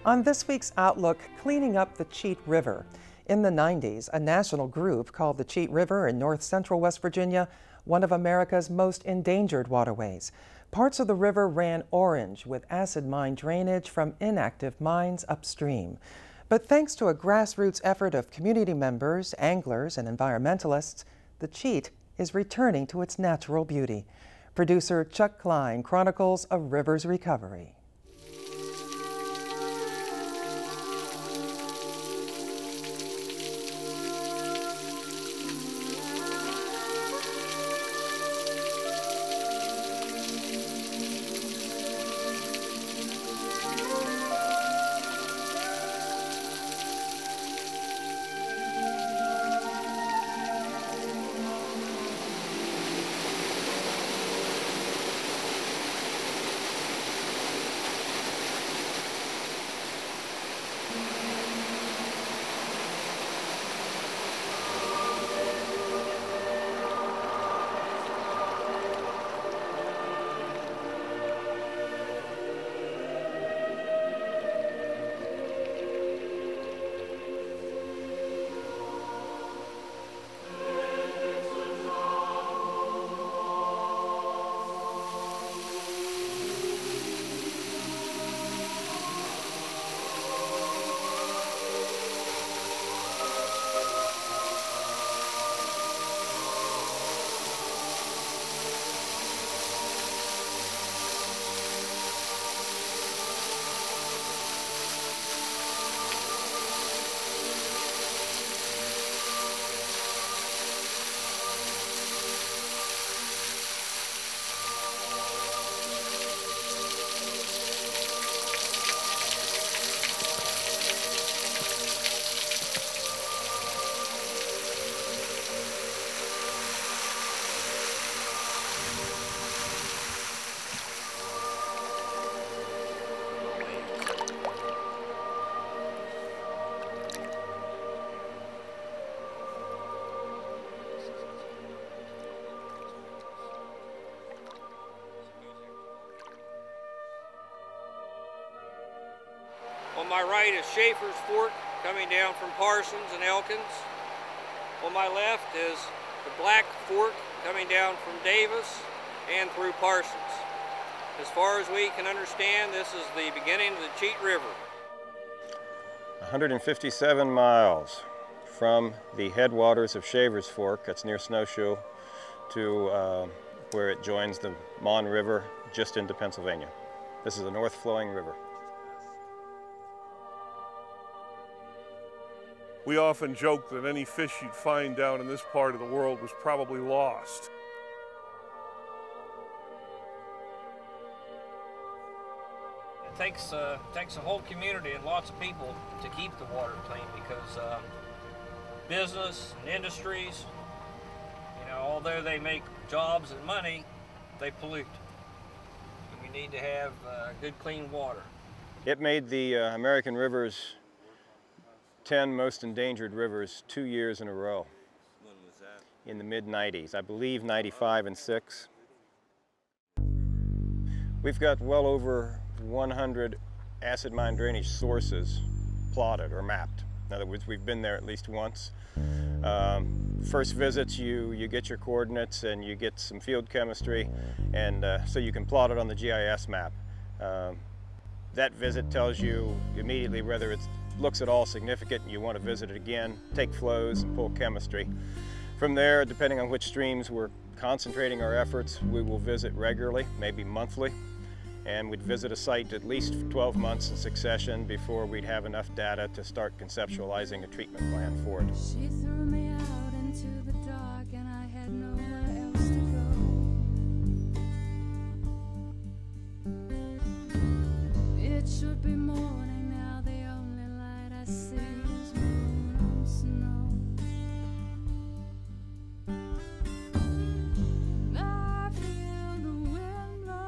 On this week's Outlook, cleaning up the Cheat River. In the 90s, a national group called the Cheat River in north central West Virginia one of America's most endangered waterways. Parts of the river ran orange with acid mine drainage from inactive mines upstream. But thanks to a grassroots effort of community members, anglers, and environmentalists, the Cheat is returning to its natural beauty. Producer Chuck Kleine chronicles a river's recovery. On my right is Schaefer's Fork coming down from Parsons and Elkins. On my left is the Black Fork coming down from Davis and through Parsons. As far as we can understand, this is the beginning of the Cheat River. 157 miles from the headwaters of Schaefer's Fork, that's near Snowshoe, to where it joins the Mon River just into Pennsylvania. This is a north-flowing river. We often joke that any fish you'd find down in this part of the world was probably lost. It takes a whole community and lots of people to keep the water clean because business and industries, although they make jobs and money, they pollute. And we need to have good, clean water. It made the American rivers 10 most endangered rivers 2 years in a row. When was that? In the mid-90s, I believe 95 and 6. We've got well over 100 acid mine drainage sources plotted or mapped. In other words, we've been there at least once. First visits, you get your coordinates and you get some field chemistry, and so you can plot it on the GIS map. That visit tells you immediately whether it looks at all significant and you want to visit it again, take flows and pull chemistry. From there, depending on which streams we're concentrating our efforts, we will visit regularly, maybe monthly, and we'd visit a site at least 12 months in succession before we'd have enough data to start conceptualizing a treatment plan for it. She threw me out into the dark and I had nowhere else to go. It should be morning now, the only light I see is moon on snow. I feel the wind blow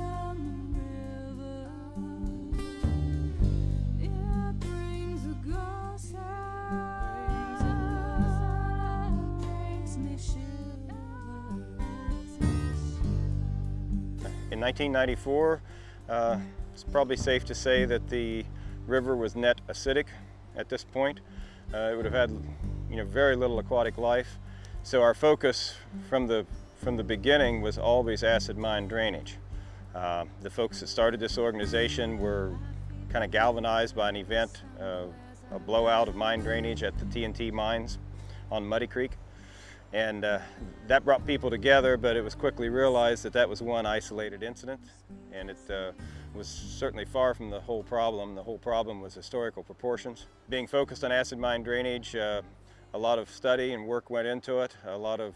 on the river. It brings a ghost out, makes me shiver. In 1994, It's probably safe to say that the river was net acidic at this point. It would have had, very little aquatic life. So our focus from the beginning was always acid mine drainage. The folks that started this organization were kind of galvanized by an event, a blowout of mine drainage at the TNT mines on Muddy Creek. And that brought people together, but it was quickly realized that that was one isolated incident, and it was certainly far from the whole problem. The whole problem was historical proportions. Being focused on acid mine drainage, a lot of study and work went into it, a lot of,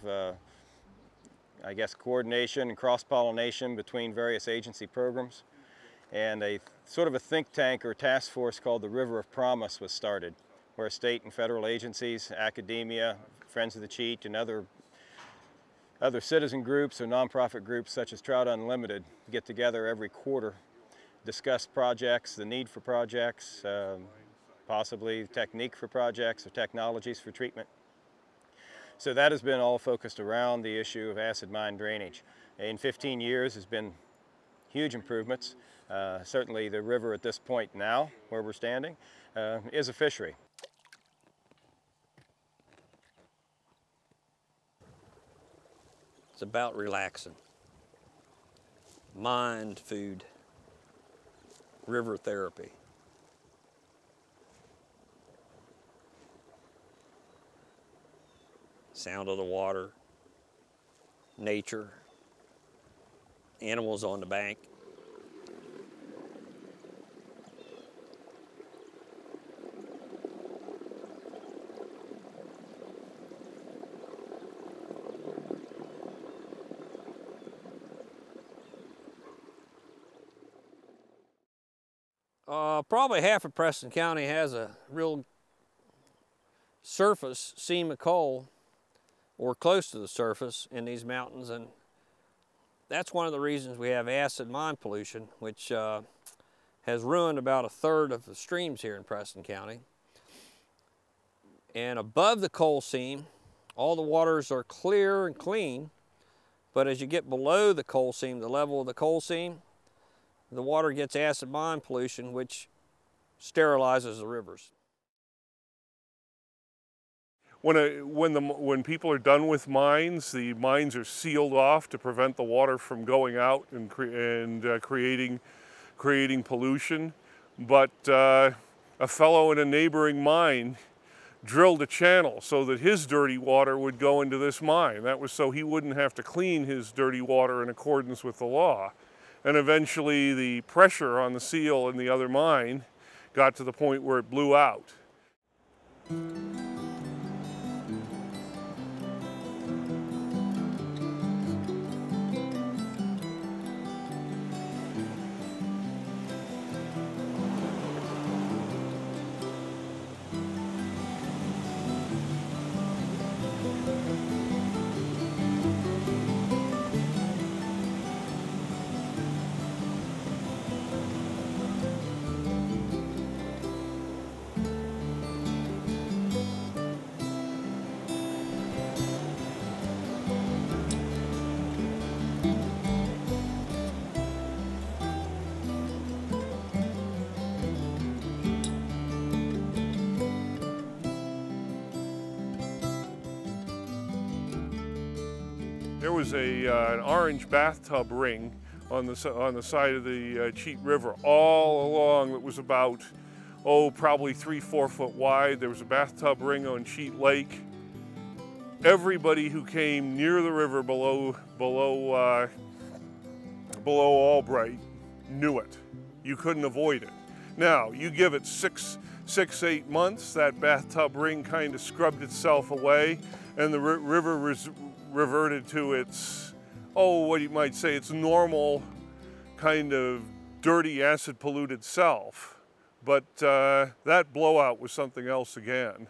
I guess, coordination and cross-pollination between various agency programs, and a sort of a think tank or task force called the River of Promise was started, where state and federal agencies, academia, Friends of the Cheat, and other citizen groups or nonprofit groups such as Trout Unlimited get together every quarter, discuss projects, the need for projects, possibly technique for projects or technologies for treatment. So that has been all focused around the issue of acid mine drainage. In 15 years has been huge improvements. Certainly the river at this point now, where we're standing, is a fishery. It's about relaxing. Mind, food, river therapy. Sound of the water, nature, animals on the bank. Probably half of Preston County has a real surface seam of coal, or close to the surface in these mountains, and that's one of the reasons we have acid mine pollution, which has ruined about a third of the streams here in Preston County. And above the coal seam, all the waters are clear and clean, but as you get below the coal seam, the level of the coal seam, the water gets acid mine pollution, which sterilizes the rivers. When people are done with mines, the mines are sealed off to prevent the water from going out and creating pollution. But a fellow in a neighboring mine drilled a channel so that his dirty water would go into this mine. That was so he wouldn't have to clean his dirty water in accordance with the law. And eventually the pressure on the seal in the other mine got to the point where it blew out. There was an orange bathtub ring on the side of the Cheat River all along that was about, probably 3-4 foot wide. There was a bathtub ring on Cheat Lake. Everybody who came near the river below Albright knew it. You couldn't avoid it. Now, you give it 6-8 months, that bathtub ring kind of scrubbed itself away, and the river reverted to its, what you might say, its normal kind of dirty acid polluted self. But that blowout was something else again.